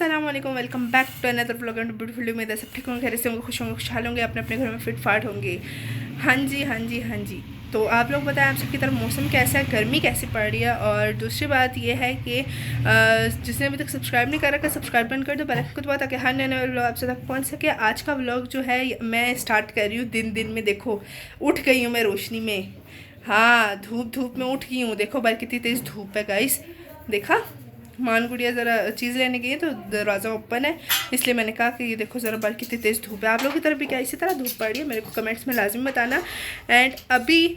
अस्सलाम वालेकुम, welcome back to another vlog and beautiful. में सब ठीक होंगे, खैर से होंगे, खुश होंगे, खुशहाल होंगे, अपने अपने घर में फिट फाट होंगे। हाँ जी हाँ जी हाँ जी। तो आप लोग बताएं आप सबकी तरफ मौसम कैसा है, गर्मी कैसी पड़ रही है। और दूसरी बात ये है कि जिसने अभी तक सब्सक्राइब नहीं कर रखा सब्सक्राइब बंद कर दो पहले कुछ बात ताकि हर नए नए व्लॉग आप तक पहुँच सके। आज का व्लॉग जो है मैं स्टार्ट कर रही हूँ दिन में। देखो उठ गई हूँ मैं रोशनी में, हाँ धूप में उठ गई हूँ। देखो बाहर कितनी तेज़ धूप है गाइस। देखा मान गुड़िया ज़रा चीज़ लेने गई है तो दरवाज़ा ओपन है, इसलिए मैंने कहा कि ये देखो ज़रा बाहर कितनी तेज़ धूप है। आप लोगों की तरफ भी क्या इसी तरह धूप पड़ रही है? मेरे को कमेंट्स में लाजिम बताना। एंड अभी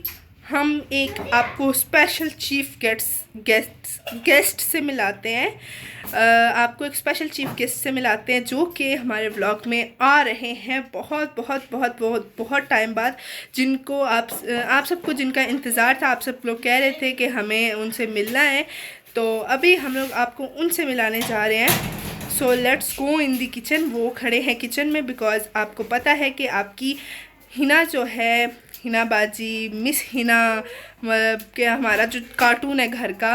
हम एक आपको स्पेशल चीफ गेस्ट से मिलाते हैं। आपको एक स्पेशल चीफ गेस्ट से मिलाते हैं जो कि हमारे व्लॉग में आ रहे हैं बहुत टाइम बाद, जिनको आप सबको जिनका इंतज़ार था। आप सब लोग कह रहे थे कि हमें उनसे मिलना है, तो अभी हम लोग आपको उनसे मिलाने जा रहे हैं। So let's go in the kitchen. वो खड़े हैं किचन में बिकॉज़ आपको पता है कि आपकी हिना जो है, हिना बाजी, मिस हिना, कि हमारा जो कार्टून है घर का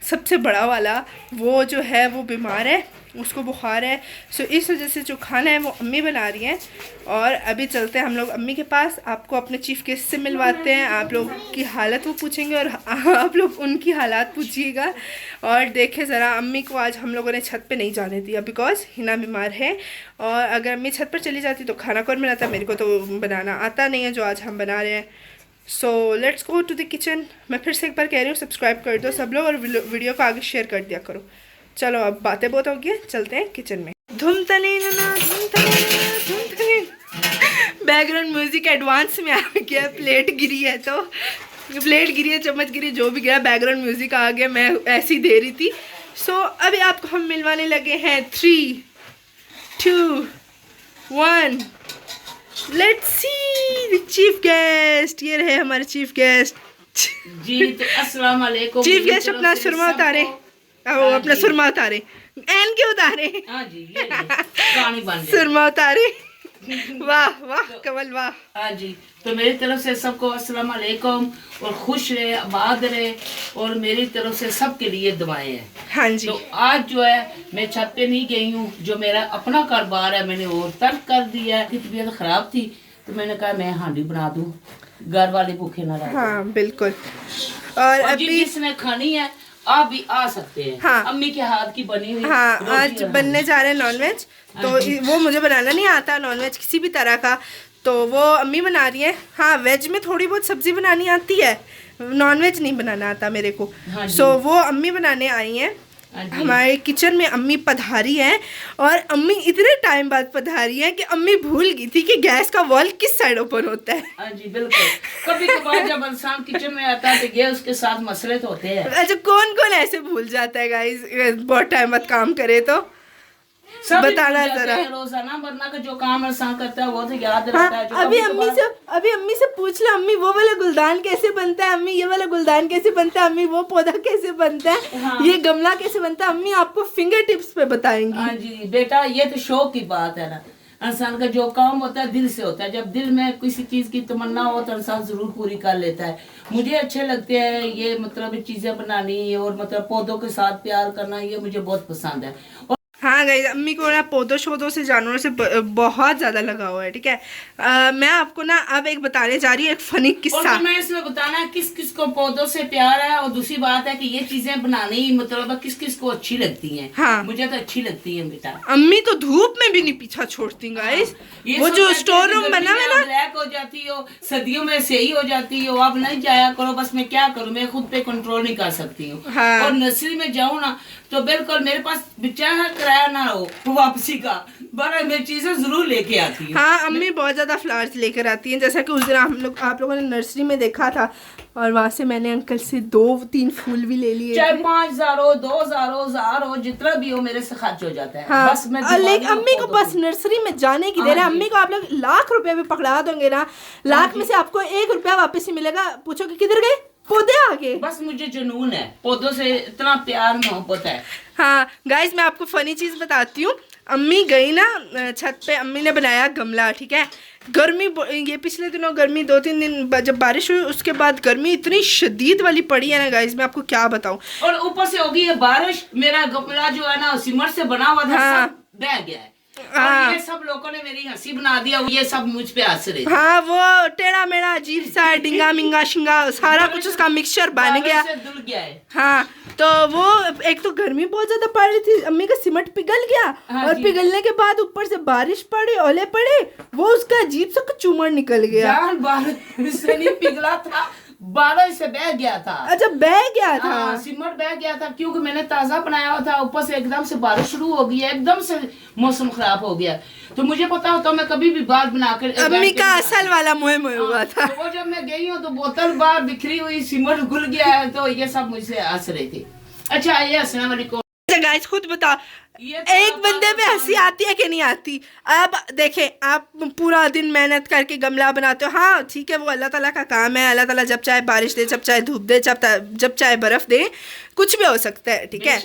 सबसे बड़ा वाला, वो जो है वो बीमार है, उसको बुखार है। सो इस वजह से जो खाना है वो अम्मी बना रही हैं। और अभी चलते हैं हम लोग अम्मी के पास, आपको अपने चीफ गेस्ट से मिलवाते हैं। आप लोग की हालत वो पूछेंगे और आप लोग उनकी हालात पूछिएगा। और देखें ज़रा, अम्मी को आज हम लोगों ने छत पे नहीं जाने दिया बिकॉज़ हिना बीमार है। और अगर अम्मी छत पर चली जाती तो खाना कौन बनाता? मेरे को तो बनाना आता नहीं है जो आज हम बना रहे हैं। So let's go to the kitchen. मैं फिर से एक बार कह रही हूँ सब्सक्राइब कर दो सब लोग और वीडियो को आगे शेयर कर दिया करो। चलो अब बातें बहुत हो गई, चलते हैं किचन में। बैकग्राउंड म्यूजिक एडवांस में आ गया। प्लेट गिरी है तो प्लेट गिरी है, चम्मच गिरी, जो भी गिरा बैकग्राउंड म्यूजिक आ गया, मैं ऐसी दे रही थी। सो अभी आपको हम मिलवाने लगे हैं 3, 2, 1। Let's see the chief guest. ये रहे हमारे चीफ गेस्ट जी। तो अस्सलाम वालेकुम। चीफ गेस्ट अपना सुरमा उतारे, अपना सुरमा उतारे, एन के उतारे। हाँ जी, ये कहानी बन गई। सुरमा उतारे। वाह वाह कमल वाह। हाँ जी, तो मेरी तरफ से सबको अस्सलाम वालेकुम और खुश रहे, आबाद रहे, और मेरी तरफ से सबके लिए दुआएं हैं। हाँ जी। तो आज जो है मैं छत पे नहीं गई हूँ, जो मेरा अपना कारोबार है मैंने और तर्क कर दिया है। तबीयत खराब थी तो मैंने कहा मैं हांडी बना दूँ, घर वाले भूखे ना रहे। हाँ बिल्कुल। और अभी जिसने खानी है आप भी आ सकते हैं। हाँ। अम्मी के हाथ की बनी हुई। हाँ आज बनने जा रहे हैं नॉनवेज, तो वो मुझे बनाना नहीं आता नॉनवेज किसी भी तरह का, तो वो अम्मी बना रही है। हाँ वेज में थोड़ी बहुत सब्जी बनानी आती है, नॉनवेज नहीं बनाना आता मेरे को। सो वो अम्मी बनाने आई हैं हमारे किचन में। अम्मी पधारी हैं और अम्मी इतने टाइम बाद पधारी हैं कि अम्मी भूल गई थी कि गैस का वॉल्व किस साइड ओपन होता है। हाँ जी बिल्कुल। कभी कभार जब इंसान किचन में आता है तो गैस के साथ मसले तो होते हैं। अच्छा कौन कौन ऐसे भूल जाता है गाइस, बहुत टाइम बाद काम करे तो बताना जरा। रोजाना वरना का जो काम इंसान करता है वो तो याद रहता है। अभी अम्मी से पूछ लो, अम्मी वो वाला गुलदान कैसे बनता है, अम्मी ये वाला गुलदान कैसे बनता है, अम्मी वो पौधा कैसे बनता है, हाँ। ये गमला कैसे बनता है, अम्मी आपको फिंगर टिप्स पे बताएंगी। हाँ जी बेटा, ये तो शौक की बात है ना। इंसान का जो काम होता है दिल से होता है। जब दिल में किसी चीज की तमन्ना हो तो इंसान जरूर पूरी कर लेता है। मुझे अच्छे लगते हैं ये मतलब चीजें बनानी और मतलब पौधों के साथ प्यार करना, ये मुझे बहुत पसंद है। हाँ गाइस, अम्मी को ना पौधों शोधों से, जानवरों से बहुत ज़्यादा लगाव है, ठीक है। मैं आपको ना अब एक बताने जा रही हूँ एक फनी किस्सा। और मैं इसमें बताना है किस किस को पौधों से प्यार है, और दूसरी बात है कि ये चीजें बनानी मतलब किस किस को अच्छी लगती हैं। हाँ मुझे तो अच्छी लगती है बेटा। अम्मी तो धूप में भी नहीं पीछा छोड़ती गाइस। वो जो स्टोर रूम बना है ना, ब्लैक हो जाती हो, सर्दियों में सही हो जाती हो, आप नहीं जाया करो। बस मैं क्या करूँ, मैं खुद पे कंट्रोल नहीं कर सकती हूँ। हाँ। और नर्सरी में जाऊँ ना तो बिल्कुल मेरे पास बेचारा किराया ना हो वापसी का, बड़ा मैं चीजें जरूर लेके आती हूँ। हाँ अम्मी बहुत ज्यादा फ्लावर्स लेकर आती हैं, जैसा कि उस दिन आप लोगों ने नर्सरी में देखा था, और वहाँ से मैंने अंकल से 2-3 फूल भी ले लिए। चाहे 5,000 हो, 2,000 हो, 1,000 हो, जितना भी हो मेरे से खर्च हो जाता है। हाँ। बस मैं अम्मी को बस नर्सरी में जाने की देर है। अम्मी को आप लोग लाख रुपए भी पकड़ा दोगे ना, लाख में से आपको 1 रुपया वापस ही मिलेगा। पूछोगे किधर गए, पौधे आगे। बस मुझे जुनून है, पौधों से इतना प्यार मोहब्बत है। हाँ गाइज, मैं आपको फनी चीज बताती हूँ। अम्मी गई ना छत पे, अम्मी ने बनाया गमला, ठीक है। गर्मी, ये पिछले दिनों गर्मी 2-3 दिन जब बारिश हुई उसके बाद गर्मी इतनी शदीद वाली पड़ी है ना गाइस, मैं आपको क्या बताऊं। और ऊपर से होगी ये बारिश, मेरा गमला जो है ना सीमेंट से बना हुआ था, हाँ। सब बह गया है। और ये सब लोगों ने मेरी हंसी बना दिया, ये सब मुझ पे हंस रहे थे। हाँ, वो टेढ़ा मेढ़ा अजीब सा डिंगा मिंगा शिंगा सारा कुछ उसका मिक्सचर बन गया। धुल गया है। हाँ, तो वो एक तो गर्मी बहुत ज्यादा पड़ रही थी, अम्मी का सीमेंट पिघल गया। हाँ और पिघलने के बाद ऊपर से बारिश पड़ी, ओले पड़े, वो उसका अजीब सा चूमर निकल गया। जान बारिश से नहीं पिघला था, बारिश से बह गया था। अच्छा, बह गया था। सीमेंट बह गया था क्योंकि मैंने ताजा बनाया हुआ था, ऊपर से एकदम से बारिश शुरू हो गई है, एकदम से मौसम खराब हो गया। तो मुझे पता होता मैं कभी भी बात बनाकर अम्मी का असल वाला मुँह हुआ था। तो वो जब मैं गई हूँ तो बोतल बाहर बिखरी हुई, सीमेंट घुल गया है, तो ये सब मुझसे हंस रहे थे। अच्छा, ये हंसने वाली को गाइस खुद बताओ, एक बंदे में हंसी आती है कि नहीं आती। अब देखें, आप पूरा दिन मेहनत करके गमला बनाते हो, हाँ ठीक है, वो अल्लाह ताला का काम है। अल्लाह ताला जब चाहे बारिश दे, जब चाहे धूप दे, जब चाहे बर्फ़ दे, कुछ भी हो सकता है, ठीक है।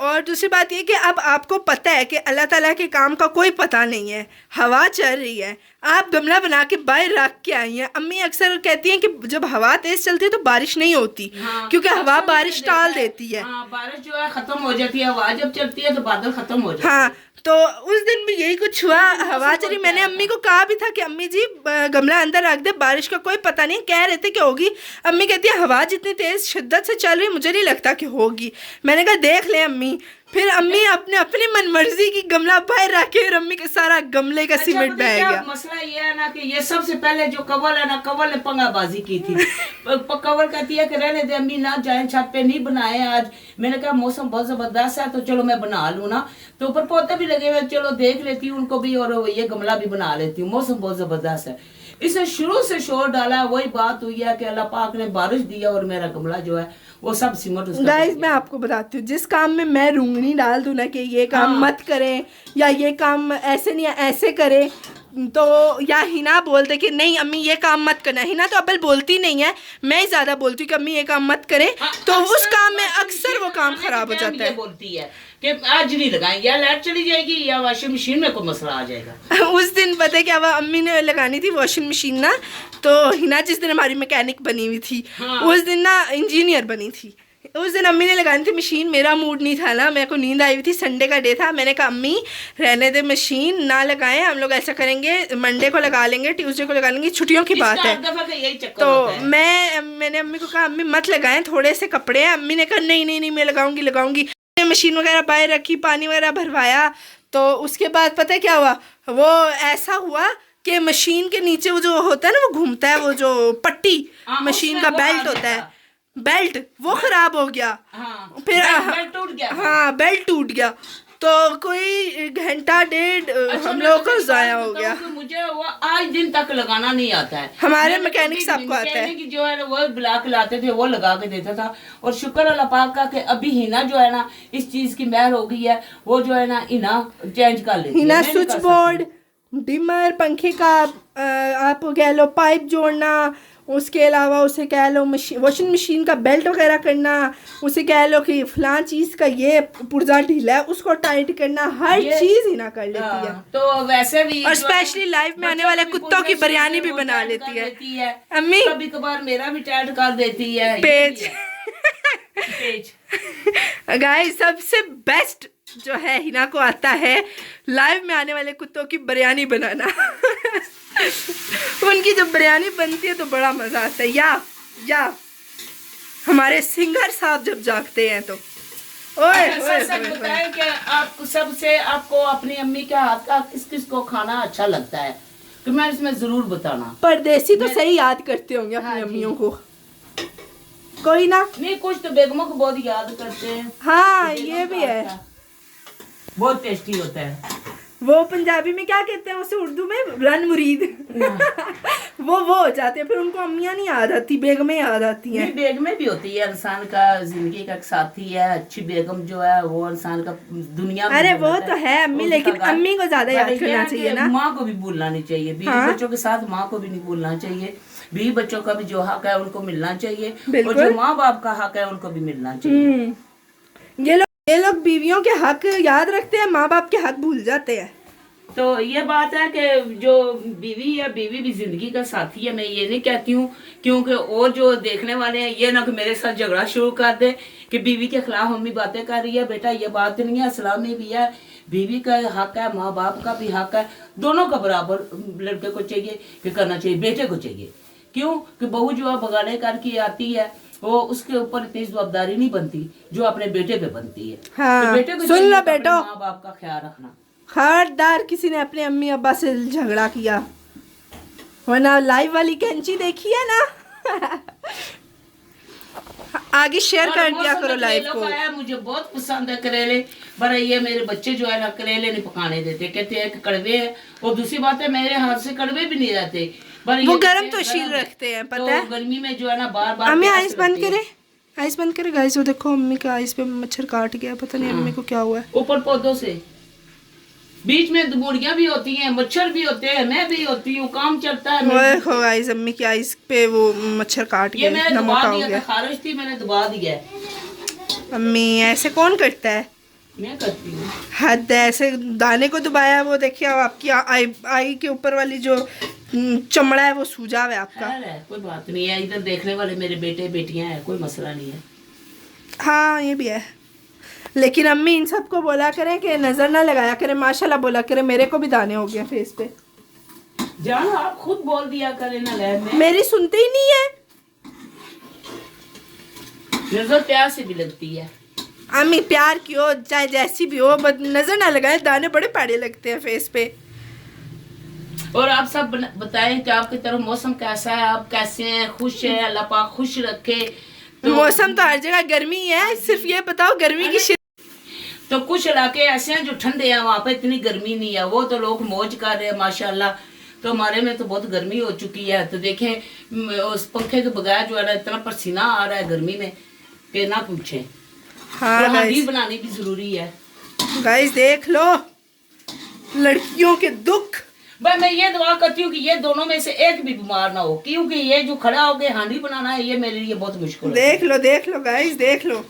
और दूसरी बात ये कि अब आपको पता है कि अल्लाह ताला के काम का कोई पता नहीं है, हवा चल रही है, आप गमला बना के बाहर रख के आई हैं। अम्मी अक्सर कहती हैं कि जब हवा तेज चलती है तो बारिश नहीं होती, क्योंकि हवा बारिश टाल देती है। बारिश जो है खत्म हो जाती है, हवा जब चलती है तो बादल खत्म हो जाते हैं। हाँ, तो उस दिन भी यही कुछ हुआ, हवा चली। मैंने अम्मी को कहा भी था कि अम्मी जी गमला अंदर रख दे, बारिश का कोई पता नहीं। कह रहे थे कि होगी, अम्मी कहती है हवा जितनी तेज शिद्दत से चल रही मुझे नहीं लगता कि होगी। मैंने कहा देख ले अम्मी। फिर अम्मी अपनी मन मर्जी की गमला बाहर रखे और अम्मी का सारा गमले का सीमेंट बह गया। मसला ये है ना कि ये सबसे पहले जो कवल है ना, कवल ने पंगाबाजी की थी। कवल कहती है कि रहने दे अम्मी, ना जाए छत पे, नहीं बनाए आज। मैंने कहा मौसम बहुत जबरदस्त है तो चलो मैं बना लूँ ना, तो ऊपर पौधे भी लगे हुए, चलो देख लेती हूँ उनको भी और ये गमला भी बना लेती हूँ। मौसम बहुत जबरदस्त है, इसे शुरू से शोर डाला। वही बात हुई है कि अल्लाह पाक ने बारिश दिया और मेरा गमला जो है वो सब सिमट उसका। गाइस मैं आपको बताती हूँ, जिस काम में मैं रूंगनी डाल दूँ ना कि ये काम मत करें या ये काम ऐसे नहीं ऐसे करें, तो या हिना बोलते कि नहीं अम्मी ये काम मत करना। हिना तो अब्बल बोलती नहीं है, मैं ही ज्यादा बोलती हूँ कि अम्मी ये काम मत करें, तो उस काम में अक्सर वो काम खराब हो जाता है। बोलती है कि आज नहीं लगाएंगे, या लाइट चली जाएगी या वॉशिंग मशीन में कोई मसला आ जाएगा। उस दिन पता है क्या हुआ, अम्मी ने लगानी थी वॉशिंग मशीन ना, तो हिना जिस दिन हमारी मैकेनिक बनी हुई थी, उस दिन ना इंजीनियर बनी थी। उस दिन अम्मी ने लगानी थी मशीन, मेरा मूड नहीं था ना, मेरे को नींद आई हुई थी, संडे का डे था। मैंने कहा अम्मी रहने दे, मशीन ना लगाएं, हम लोग ऐसा करेंगे मंडे को लगा लेंगे, ट्यूसडे को लगा लेंगे, छुट्टियों की बात है। तो मैंने अम्मी को कहा अम्मी मत लगाएं, थोड़े से कपड़े हैं। अम्मी ने कहा नहीं नहीं नहीं मैं लगाऊंगी। मशीन वगैरह बाहर रखी, पानी वगैरह भरवाया, तो उसके बाद पता है क्या हुआ, वो ऐसा हुआ कि मशीन के नीचे वो जो होता है ना, वो घूमता है, वो जो पट्टी मशीन का बेल्ट होता है, बेल्ट वो खराब हो गया। फिर बेल्ट टूट गया। हाँ, बेल्ट टूट गया, तो कोई घंटा डेढ़ हम लोगों को जाया हो गया। मुझे वो आज दिन तक लगाना नहीं आता है। हमारे मैकेनिक साहब को आता है, जो है वो ब्लॉक लाते थे, वो लगा के देता था। और शुक्र अल्लाह पाक का कि अभी हिना जो है ना इस चीज की महर हो गई है, वो जो है ना हिना चेंज कर लेती है। हिना स्विच बोर्ड, डिमर, पंखे का आप कह लो पाइप जोड़ना, उसके अलावा उसे कह लो वॉशिंग मशीन का बेल्ट वगैरह करना, उसे कह लो कि फलां चीज़ का ये पुर्जा ढीला है उसको टाइट करना, हर चीज़ ही ना कर लेती है। तो वैसे भी और स्पेशली लाइव में आने वाले कुत्तों की बिरयानी भी बना लेती है अम्मी, कभी कभार मेरा भी टाइट कर देती है पेज। गाइस सबसे बेस्ट जो है हिना को आता है लाइव में आने वाले कुत्तों की बिरयानी बनाना। उनकी जब बिरयानी बनती है तो बड़ा मजा आता है, या हमारे सिंगर साहब जब जागते हैं तो सच बताएं कि आप सबसे आपको अपनी अम्मी के हाथ का किस किस को खाना अच्छा लगता है, तो मैं इसमें जरूर बताना। परदेसी तो सही याद करते होंगे अपनी अम्मियों को, कोई ना नहीं कुछ तो बेगमों को बहुत याद करते हैं। हाँ ये भी है, बहुत टेस्टी होता है। वो पंजाबी में क्या कहते हैं उसे, उर्दू में रन मुरीद। वो हो जाते हैं, फिर उनको अम्मियाँ नहीं याद आती, बेगमें याद आती हैं। बेगमें भी होती है, इंसान का जिंदगी का एक साथी है। अच्छी बेगम जो है वो इंसान का दुनिया में, अरे वो तो है अम्मी, लेकिन अम्मी को ज्यादा याद करना चाहिए ना। माँ को भी भूलना नहीं चाहिए, बीवी बच्चों के साथ माँ को भी नहीं भूलना चाहिए। बीवी बच्चों का भी जो हक है उनको मिलना चाहिए, और जो माँ बाप का हक है उनको भी मिलना चाहिए। ये ये लोग बीवियों के हक याद रखते हैं, माँ बाप के हक भूल जाते हैं। तो ये बात है कि जो बीवी है, बीवी भी जिंदगी का साथी है, मैं ये नहीं कहती हूँ, क्योंकि और जो देखने वाले हैं ये ना कि मेरे साथ झगड़ा शुरू कर दे कि बीवी के खिलाफ मम्मी बातें कर रही है। बेटा ये बात नहीं है, इस्लाम में भी है, बीवी का हक है, माँ बाप का भी हक है, दोनों का बराबर लड़के को चाहिए कि करना चाहिए, बेटे को चाहिए। क्यों कि बहू जो है भगाने करके आती है, वो उसके ऊपर इतनी जवाबदारी नहीं बनती जो अपने बेटे पे बनती है। हाँ, तो बेटे को सुन लो अपने बेटो, माँ बाप का ख्याल रखना। खबरदार किसी ने अपने अम्मी अब्बा से झगड़ा किया, वरना लाइव वाली कैंची देखी है ना आगे शेयर कर दिया करो लाइव को। मुझे बहुत पसंद है करेले, पर ये मेरे बच्चे जो है ना करेले नहीं पकाने देते, कहते हैं कि कड़वे है। और दूसरी बात है मेरे हाथ से कड़वे भी नहीं रहते, पर वो गरम तो शील रखते हैं, पता है। गर्मी में जो है ना बार बार अम्मी आइस बंद करे, आइस बंद करे गाइस। वो देखो अम्मी का आइस पे मच्छर काट गया, पता नहीं अम्मी को क्या हुआ है। ऊपर पौधों से बीच में मुर्गियां भी होती हैं, मच्छर भी होते हैं, मैं भी होती हूँ, काम चलता है। वो देखो गाइस अम्मी की आइस पे वो मच्छर काट गया, मैंने नमक दबा हो दिया गया। था, खारिश थी, मैंने दबा दिया। अम्मी ऐसे कौन करता है, मैं करती हूँ। हद है, ऐसे दाने को दबाया। वो देखिए आपकी आई के ऊपर वाली जो चमड़ा है वो सूजा है आपका। है, कोई बात नहीं है, इधर देखने वाले मेरे बेटे बेटियां हैं, कोई मसला नहीं है। हाँ ये भी है, लेकिन अम्मी इन सबको बोला करें कि नजर ना लगाया करें, माशाल्लाह बोला करें। मेरे को भी दाने हो गए फेस पे। जान आप खुद बोल दिया करें ना लैब में, मेरी सुनते ही नहीं है। नजर प्यार से भी लगती है। अम्मी प्यार की हो चाहे जैसी भी हो, बट नजर ना लगाए, दाने बड़े पाड़े लगते हैं फेस पे। और आप सब बताएं कि आपकी तरफ मौसम कैसा है, आप कैसे हैं, खुश है, अल्लाह पाक खुश रखे। तो मौसम तो हर जगह गर्मी है, सिर्फ ये बताओ गर्मी की तो कुछ इलाके ऐसे हैं जो ठंडे हैं, वहाँ पे इतनी गर्मी नहीं है, वो तो लोग मौज कर रहे हैं माशाल्लाह। तो हमारे में तो बहुत गर्मी हो चुकी है। तो देखें उस पंखे के बगैर जो है ना इतना पसीना आ रहा है गर्मी में कि ना पूछें। हाँ हांडी बनानी भी जरूरी है। गाइस देख लो लड़कियों के दुख। भाई मैं ये दुआ करती हूँ कि ये दोनों में से एक भी बीमार ना हो, क्योंकि ये जो खड़ा हो गया हांडी बनाना है, ये मेरे लिए बहुत मुश्किल है। देख लो गाइस, देख लो।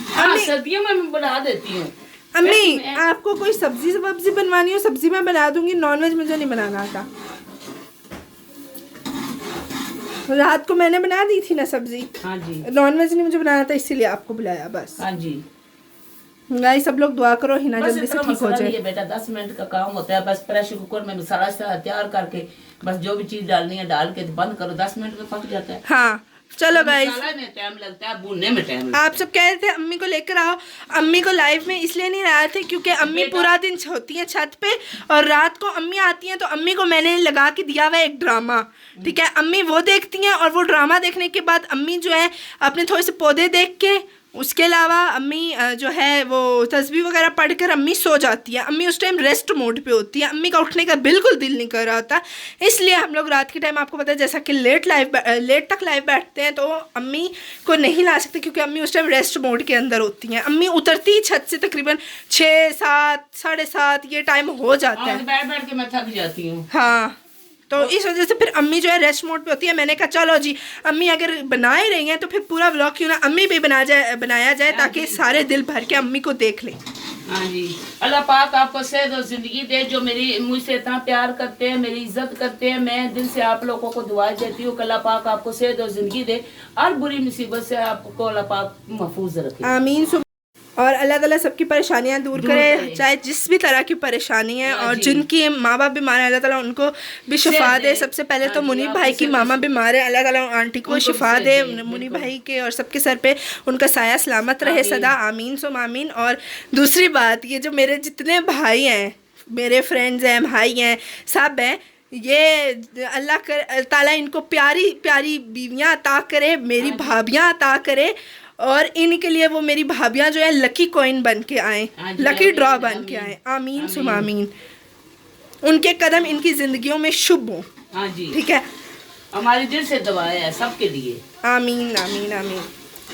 हाँ सर्दियों में मैं बना देती हूँ। अम्मी आपको कोई सब्जी बनवानी हो, सब्जी मैं बना दूंगी, नॉनवेज मुझे नहीं बनाना आता। रात को मैंने बना दी थी ना सब्जी। हाँ जी। नॉनवेज नहीं मुझे बनाना था, इसीलिए आपको बुलाया बस। हाँ जी। गाइस सब लोग दुआ करो हिना जल्दी से ठीक हो जाए। बेटा 10 मिनट का काम होता है, बस प्रेशर कुकर में मसाला तैयार करके बस जो भी चीज डालनी है डाल के बंद करो, 10 मिनट में पक जाता है। हाँ चलो गाइस, मसाला में टाइम लगता है, भूनने में टाइम लगता है। आप सब कह रहे थे अम्मी को लेकर आओ। अम्मी को लाइव में इसलिए नहीं लाए थे क्योंकि अम्मी पूरा दिन होती हैं छत पे, और रात को अम्मी आती हैं तो अम्मी को मैंने लगा के दिया हुआ है एक ड्रामा, ठीक है। अम्मी वो देखती हैं और वो ड्रामा देखने के बाद अम्मी जो है अपने थोड़े से पौधे देख के, उसके अलावा अम्मी जो है वो तस्बीह वगैरह पढ़कर अम्मी सो जाती है। अम्मी उस टाइम रेस्ट मोड पे होती है, अम्मी का उठने का बिल्कुल दिल नहीं कर रहा होता। इसलिए हम लोग रात के टाइम आपको पता है जैसा कि लेट तक लाइव बैठते हैं, तो अम्मी को नहीं ला सकते क्योंकि अम्मी उस टाइम रेस्ट मोड के अंदर होती हैं। अम्मी उतरती ही छत से तकरीबन 6, 7, 7:30 ये टाइम हो जाता है। बैठ बैठ के मैं थक जाती हूँ। हाँ तो इस वजह से फिर अम्मी जो है रेस्ट मोड पे होती है। मैंने कहा चलो जी अम्मी अगर बना ही रही हैं तो फिर पूरा व्लॉग क्यों ना अम्मी भी बनाया जाए ताकि सारे दिल भर के अम्मी को देख लें। हाँ जी, अल्लाह पाक आपको सेहत और जिंदगी दे। जो मुझसे इतना प्यार करते हैं, मेरी इज्जत करते हैं, मैं दिल से आप लोगों को दुआएं देती हूँ कि अल्लाह पाक आपको सेहत और जिंदगी दे और बुरी मुसीबत से आपको अल्लाह पाक महफूज रखे। आमीन। और अल्लाह ताला सबकी परेशानियां दूर करे, चाहे जिस भी तरह की परेशानी है। और जिनकी माँ बाप बीमार है अल्लाह ताला उनको भी शिफा दे। सबसे पहले तो मुनीब भाई की मामा बीमार है, अल्लाह ताला आंटी को शिफा दे, मुनीब भाई के और सबके सर पे उनका साया सलामत रहे सदा, आमीन सुम आमीन। और दूसरी बात, ये जो मेरे जितने भाई हैं, मेरे फ्रेंड्स हैं, भाई हैं, सब हैं, ये अल्लाह ताला इनको प्यारी प्यारी बीवियाँ अता करे, मेरी भाभियाँ अता करे, और इनके लिए वो मेरी भाभियाँ जो है लकी कॉइन बन के आए, लकी ड्रॉ बन के आए, आमीन सुम आमीन। उनके कदम इनकी जिंदगियों में शुभ हो। हाँ जी, ठीक है, हमारी दिल से दुआएं है सबके लिए, आमीन आमीन आमीन।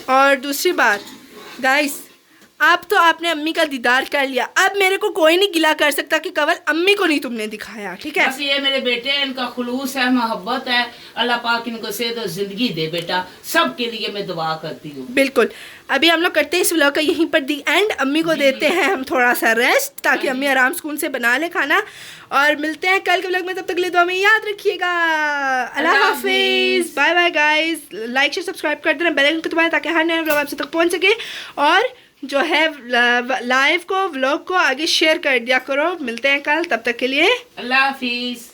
और दूसरी बात गाइस, अब तो आपने अम्मी का दीदार कर लिया, अब मेरे को कोई नहीं गिला कर सकता कि कवल अम्मी को नहीं तुमने दिखाया, ठीक है। बस ये मेरे बेटे हैं, इनका खुलूस है, मोहब्बत है, अल्लाह पाक इनको सेहत और जिंदगी दे बेटा, सबके लिए मैं दुआ करती हूँ। बिल्कुल। अभी हम लोग करते हैं इस व्लॉग का यहीं पर दी एंड, अम्मी को देते हैं हम थोड़ा सा रेस्ट ताकि अम्मी आराम सुकून से बना ले खाना, और मिलते हैं कल के व्लॉग में। तब तक के लिए दुआ में याद रखिएगा। अल्लाह हाफिज़, bye bye guys. Like share subscribe कर देना, बेल आइकन को दबाएं ताकि हर नया व्लॉग आपसे तक पहुंच सके, और जो है लाइव को व्लॉग को आगे शेयर कर दिया करो। मिलते हैं कल, तब तक के लिए अल्लाह हाफिज़।